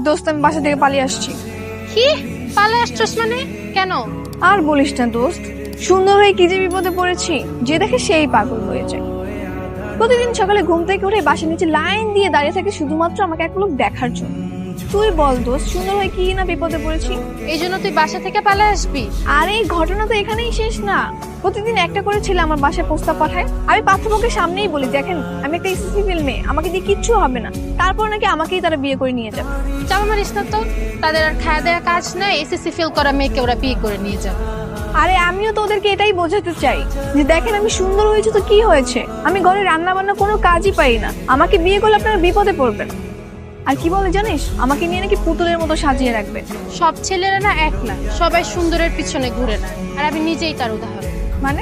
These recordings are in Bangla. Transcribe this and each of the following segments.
দোস্ত আমি বাসা থেকে পালিয়ে আসছি। কি পালিয়ে আসছিস মানে? কেন? আর বলিস না দোস্ত, সুন্দর হয়ে কি যে বিপদে পড়েছি, যে দেখে সেই পাগল হয়ে যায়। প্রতিদিন সকালে ঘুম থেকে উঠে বাসার নিচে লাইন দিয়ে দাঁড়িয়ে থাকে শুধুমাত্র আমাকে এক লোক দেখার জন্য। তুই বল দোস্ত, সুন্দর হয়ে কি না বিপদে পড়েছি। এই জন্য তুই বাসা থেকে পালিয়ে আসবি? আর এই ঘটনা তো এখানেই শেষ না। প্রতিদিন একটা করে ছেলে আমার বাসায় প্রস্তাব পাঠায়। আমি পাত্রপক্ষের সামনেই বলি, দেখেন আমি একটা এসএসসি ফেল মেয়ে, আমাকে দিয়ে কিচ্ছু হবে না। তারপর নাকি আমাকেই তারা বিয়ে করে নিয়ে যাবে। চাপা মারিস না তো, তাদের আর খাওয়া দেওয়া কাজ নাই, এসএসসি ফেল করা মেয়েকে ওরা বিয়ে করে নিয়ে যাবে। আরে আমিও তো ওদেরকে এটাই বোঝাতে চাই যে দেখেন আমি সুন্দর হয়েছে তো কি হয়েছে, আমি ঘরে রান্না বান্না কোনো কাজই পাই না, আমাকে বিয়ে করলে আপনারা বিপদে পড়বেন। আর কি বলে জানিস, আমাকে নিয়ে নাকি পুতুলের মতো সাজিয়ে রাখবে। সব ছেলেরা না এক না, সবাই সুন্দরের পিছনে ঘুরে না। আর আমি নিজেই তার উদাহরণ। মানে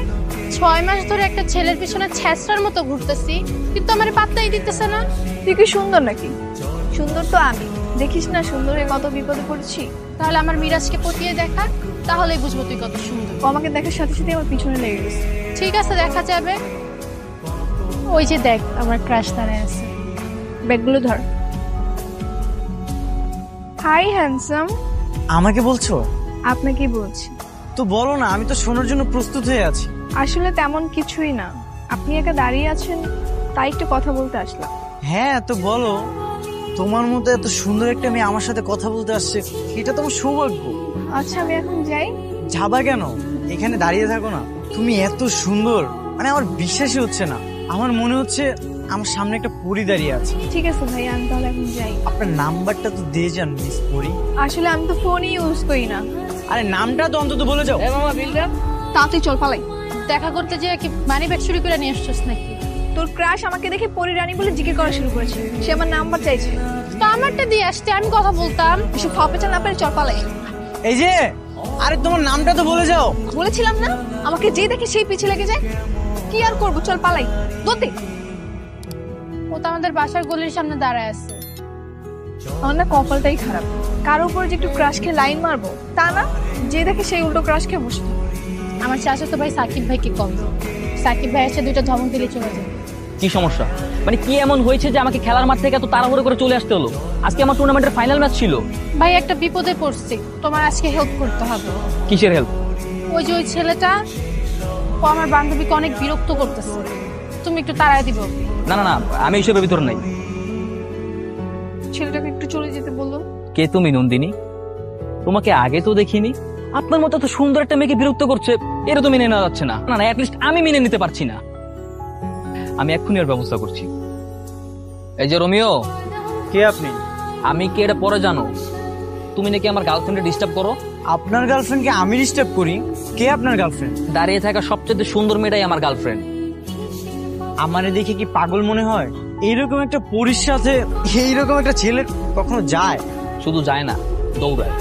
6 মাস ধরে একটা ছেলের পিছনে ছ্যাঁচড়ার মতো ঘুরতেছি, কিন্তু আমার পাত্তাই দিতেছে না। তুই কি সুন্দর নাকি? সুন্দর তো আমি, দেখিস না সুন্দর হয়ে কত বিপদে পড়েছি। তাহলে আমার মিরাজকে পটিয়ে দেখা, তাহলেই বুঝবো তুই কত সুন্দর। ও আমাকে দেখার সাথে সাথে আমার পিছনে লেগে গেছে। ঠিক আছে, দেখা যাবে। ওই যে দেখ আমার ক্রাশ দাঁড়ায় আছে। ব্যাগগুলো ধর। Hi handsome. আমাকে বলছো? আপনাকে বলছি। তো বলো না, আমি তো শোনার জন্য প্রস্তুত হয়ে আছি। আসলে তেমন কিছুই না, আপনি একা দাঁড়িয়ে আছেন তাই একটু কথা বলতে আসলাম। হ্যাঁ তো বলো। তোমার মতো এত সুন্দর একটা মেয়ে আমার সাথে কথা বলতে আসছে, এটা তোমার সৌভাগ্য। আচ্ছা আমি এখন যাই। যাবা কেন? এখানে দাঁড়িয়ে থাকো না। তুমি এত সুন্দর, মানে আমার বিশ্বাসই হচ্ছে না। আমার মনে হচ্ছে আমার সামনে একটা পরী দাঁড়িয়ে আছে। ঠিক আছে ভাই, আমি তাহলে এখন যাই। আপনার নাম্বারটা তো দিয়ে যান মিস পরী। আসলে আমি তো ফোনই ইউজ করি না। আরে নামটা তো অন্তত বলে যাও। তাড়াতাড়ি চল পালাই। দেখা করতে যে কি মানি ব্যাগ চুরি করে নিয়ে আসছিস নাকি? তোর ক্রাশ আমাকে দেখে পরী রানী বলে জিজ্ঞেস করা শুরু করেছে, সে আমার নাম্বার চাইছে। তো আমারটা দিয়ে আসতে, আমি কথা বলতাম। এসব ফাপেচা না পেরে চল পালাই। এই যে, আরে তোমার নামটা তো বলে যাও। বলেছিলাম না, আমাকে যে দেখে সেই পিছে লেগে যায়। কি আর করবো, চল পালাই। দোতে ও তো আমাদের বাসার গলির সামনে দাঁড়ায় আছে। আমার না কপালটাই খারাপ, কারো উপর যে একটু ক্রাশ খেয়ে লাইন মারবো তা না, যে দেখে সেই উল্টো ক্রাশ খেয়ে বসে। আমার চাচাতো ভাই সাকিব ভাইকে কল দাও। সাকিব ভাই এসে 2টা ধমক দিলে চলে যাবে। কি সমস্যা? মানে কি এমন হয়েছে যে আমাকে খেলার মাঠ থেকে এত তাড়াহুড়ো করে চলে আসতে হলো? আজকে আমার টুর্নামেন্টের ফাইনাল ম্যাচ ছিল। ভাই একটা বিপদে পড়ছি, তোমার আজকে হেল্প করতে হবে। কিসের হেল্প? ওই যে ওই ছেলেটা, ও আমার বান্ধবীকে অনেক বিরক্ত করতেছে, তুমি একটু তাড়ায় দিবে। না না না, আমি এইসবের ভিতর নাই। ছেলেটাকে একটু চলে যেতে বললো। কে তুমি নন্দিনী? তোমাকে আগে তো দেখিনি। আপনার মতো এত সুন্দর একটা মেয়েকে বিরক্ত করছে, এটা তো মেনে নেওয়া যাচ্ছে না। না না, অ্যাটলিস্ট আমি মেনে নিতে পারছি না। আমি এক্ষুনি এর ব্যবস্থা করছি। এই যে রোমিও। কে আপনি? আমি কে এটা পরে জানো। তুমি নাকি আমার গার্লফ্রেন্ডে ডিস্টার্ব করো। আপনার গার্লফ্রেন্ডকে আমি ডিস্টার্ব করি? কে আপনার গার্লফ্রেন্ড? দাঁড়িয়ে থাকা সবচেয়ে সুন্দর মেয়েটাই আমার গার্লফ্রেন্ড। আমারে দেখে কি পাগল মনে হয়? এইরকম একটা পরীর সাথে এইরকম একটা ছেলে কখনো যায়? শুধু যায় না, দৌড়ায়।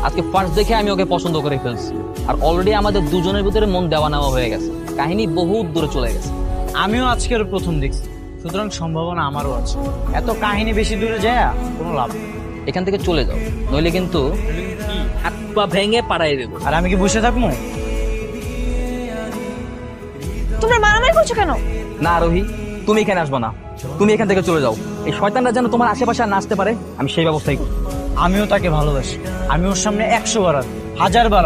আজকে ফার্স্ট দেখে আমি ওকে পছন্দ করে ফেলছি। আর অলরেডি আমাদের দুজনের ভিতরে মন দেওয়া নেওয়া হয়ে গেছে, কাহিনী বহুত দূরে চলে গেছে। আমিও আজকের প্রথম দেখছি, সুতরাং সম্ভাবনা আমারও আছে। এত কাহিনী বেশি দূরে যায় কোনো লাভ নেই। এখান থেকে চলে যাও, নইলে কিন্তু হাত পা ভেঙে পাড়াই দেবো। আর আমি কি বসে থাকবো? তোমরা মারামারি করছো কেন? না রোহি, তুমি এখানে আসবে না। তুমি এখান থেকে চলে যাও। এই শয়তানরা যেন তোমার আশেপাশে আর নাচতে পারে, আমি সেই ব্যবস্থাই করি। আমিও তাকে ভালোবাসি, আমি ওর সামনে 100 বার 1000 বার।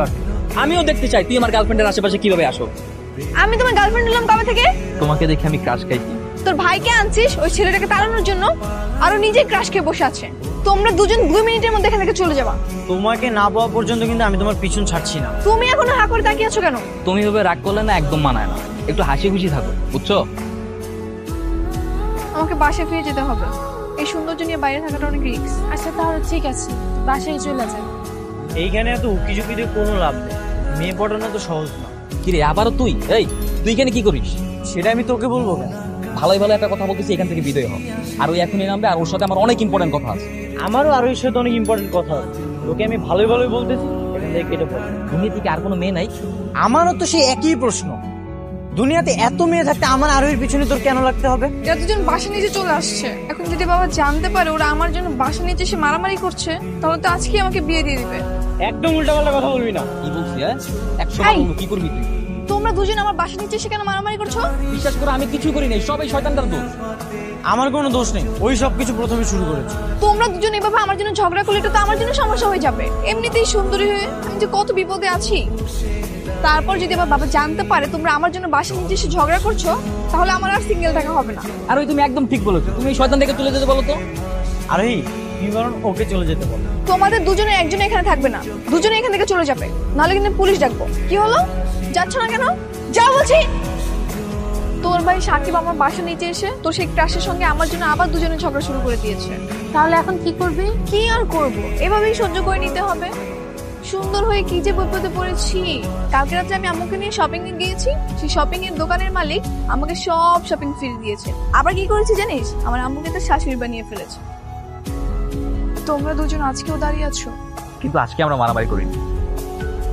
আমিও দেখতে চাই তুই আমার গার্লফ্রেন্ডের আশেপাশে কিভাবে আসো। আমি তোমার গার্লফ্রেন্ড হলাম কবে থেকে? তোমাকে দেখে আমি ক্রাশ খাইছি। তোর ভাইকে আনছিস ওই ছেলেটাকে তাড়ানোর জন্য, আরো নিজে ক্রাশ খেয়ে বসে আছে। তোমরা দুজন 2 মিনিটের মধ্যে এখান থেকে চলে যাবা। তোমাকে না পাওয়া পর্যন্ত কিন্তু আমি তোমার পিছন ছাড়ছি না। তুমি এখনো হা করে তাকিয়ে আছো কেন? তুমি ভাবে রাগ করলে না, একদম মানায় না। একটু হাসি খুশি থাকো, বুঝছো? আমাকে বাসায় ফিরে যেতে হবে, এই সৌন্দর্য নিয়ে বাইরে থাকাটা অনেক রিস্ক। আচ্ছা তাহলে ঠিক আছে, বাসায় চলে যাই। এইখানে এত উকিঝুঁকি দিয়ে কোনো লাভ নেই, মেয়ে পটানো তো সহজ না। কিরে আবারও তুই? এই তুই এখানে কি করিস? সেটা আমি তোকে বলবো কেন? ভালোই ভালো একটা কথা বলতেছি, এখান থেকে বিদায় হ। আর ওই এখনই নামবে, আর ওর সাথে আমার অনেক ইম্পর্টেন্ট কথা আছে। আমারও আরো এর সাথে অনেক ইম্পর্টেন্ট কথা আছে, তোকে আমি ভালোই ভালোই বলতেছি, এখান থেকে কেটে পড়। দুনিয়া থেকে আর কোনো মেয়ে নাই? আমারও তো সেই একই প্রশ্ন, দুনিয়াতে এত মেয়ে থাকতে আমার আরোহীর পিছনে তোর কেন লাগতে হবে? এরা দুজন বাসা নিচে চলে আসছে, এখন যদি বাবা জানতে পারে ওরা আমার জন্য বাসা নিচে এসে মারামারি করছে, তাহলে তো আজকে আমাকে বিয়ে দিয়ে দিবে। একদম উল্টাপাল্টা কথা বলবি না। কি বলছি? 100 বার বলবো, কি করবি তুই? তোমরা দুজন আমার বাসা নিচে এসে কেন মারামারি করছো? বিশ্বাস করো আমি কিছু করি নাই, সবই শয়তানটার দোষ। আমার কোনো দোষ নেই, ওই সব কিছু প্রথমে শুরু করেছে। তোমরা দুজন এভাবে আমার জন্য ঝগড়া করলে এটা তো আমার জন্য সমস্যা হয়ে যাবে। এমনিতেই সুন্দরী হয়ে আমি যে কত বিপদে আছি, তারপর যদি আমার বাবা জানতে পারে তোমরা আমার জন্য বাসা নিচে এসে ঝগড়া করছো, তাহলে আমার আর সিঙ্গেল থাকা হবে না। আর ওই তুমি একদম ঠিক বলেছো, তুমি এই শয়তানটাকে তুলে যেতে বলো তো। আরে তুমি বরং ওকে চলে যেতে বলো। তোমাদের দুজনের একজন এখানে থাকবে না, দুজনে এখান থেকে চলে যাবে, নাহলে কিন্তু পুলিশ ডাকবো। কি হলো, যাচ্ছ না কেন? যা বলছি। তোর ভাই সাকিব আমার বাসা নিচে এসে তোর সেই ক্রাশের সঙ্গে আমার জন্য আবার দুজনে ঝগড়া শুরু করে দিয়েছে। তাহলে এখন কি করবি? কি আর করব, এভাবেই সহ্য করে নিতে হবে। সুন্দর হয়ে কি যে বিপদে পড়েছি। কালকে রাতে আমি আম্মুকে নিয়ে শপিং এ গিয়েছি, সেই শপিং এর দোকানের মালিক আমাকে সব শপিং ফিরে দিয়েছে। আবার কি করেছি জানিস, আমার আম্মুকে তো শাশুড়ি বানিয়ে ফেলেছে। তোমরা দুজন আজকেও দাঁড়িয়ে আছো। কিন্তু আজকে আমরা মারামারি করিনি।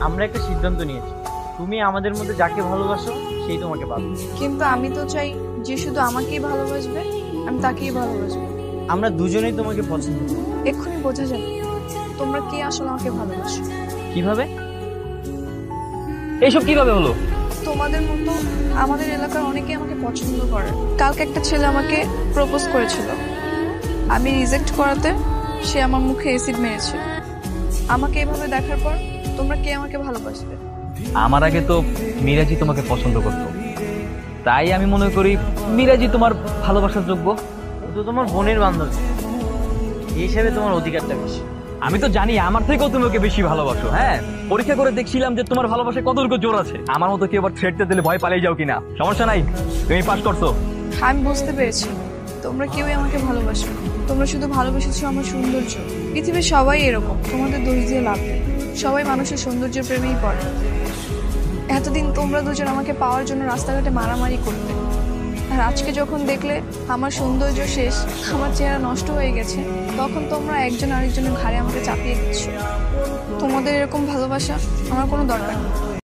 আমরা একটা সিদ্ধান্ত নিয়েছি, তুমি আমাদের মধ্যে যাকে ভালোবাসো সেই তোমাকে পাবে। কিন্তু আমি তো চাই যে শুধু আমাকেই ভালোবাসবে, আমি তাকেই ভালোবাসবো। আমরা দুজনেই তোমাকে পছন্দ করি। এক্ষুনি বোঝা যাবে তোমরা কে আসলে আমাকে ভালোবাসো। কিভাবে? এইসব কিভাবে হলো? তোমাদের মতো আমাদের এলাকার অনেকে আমাকে পছন্দ করে। কালকে একটা ছেলে আমাকে প্রপোজ করেছিল, আমি রিজেক্ট করাতে সে আমার মুখে অ্যাসিড মেরেছে। আমাকে এভাবে দেখার পর তোমরা কে আমাকে ভালোবাসবে? আমার আগে তো মিরাজি তোমাকে পছন্দ করতো, তাই আমি মনে করি মিরাজি তোমার ভালোবাসার যোগ্য। ও তো তোমার বোনের বান্ধবী, এই হিসেবে তোমার অধিকারটা বেশি। আমি তো জানি আমার থেকেও তুমি ওকে বেশি ভালোবাসো। হ্যাঁ, পরীক্ষা করে দেখছিলাম যে তোমার ভালোবাসায় কতটুকু জোর আছে। আমার মতো কি আবার থ্রেটতে দিলে ভয় পালিয়ে যাও কিনা? সমস্যা নাই, তুমি পাস করছো। আমি বুঝতে পেরেছি তোমরা কেউই আমাকে ভালোবাসো না। তোমরা শুধু ভালোবেসেছো আমার সৌন্দর্য। পৃথিবীর সবাই এরকম, তোমাদের দোষ দিয়ে লাভ নেই। সবাই মানুষের সৌন্দর্যের প্রেমেই পড়ে। এতদিন তোমরা দুজন আমাকে পাওয়ার জন্য রাস্তাঘাটে মারামারি করতে, আর আজকে যখন দেখলে আমার সৌন্দর্য শেষ, আমার চেহারা নষ্ট হয়ে গেছে, তখন তোমরা একজন আরেকজনের ঘাড়ে আমাকে চাপিয়ে দিচ্ছ। তোমাদের এরকম ভালোবাসা আমার কোনো দরকার নেই।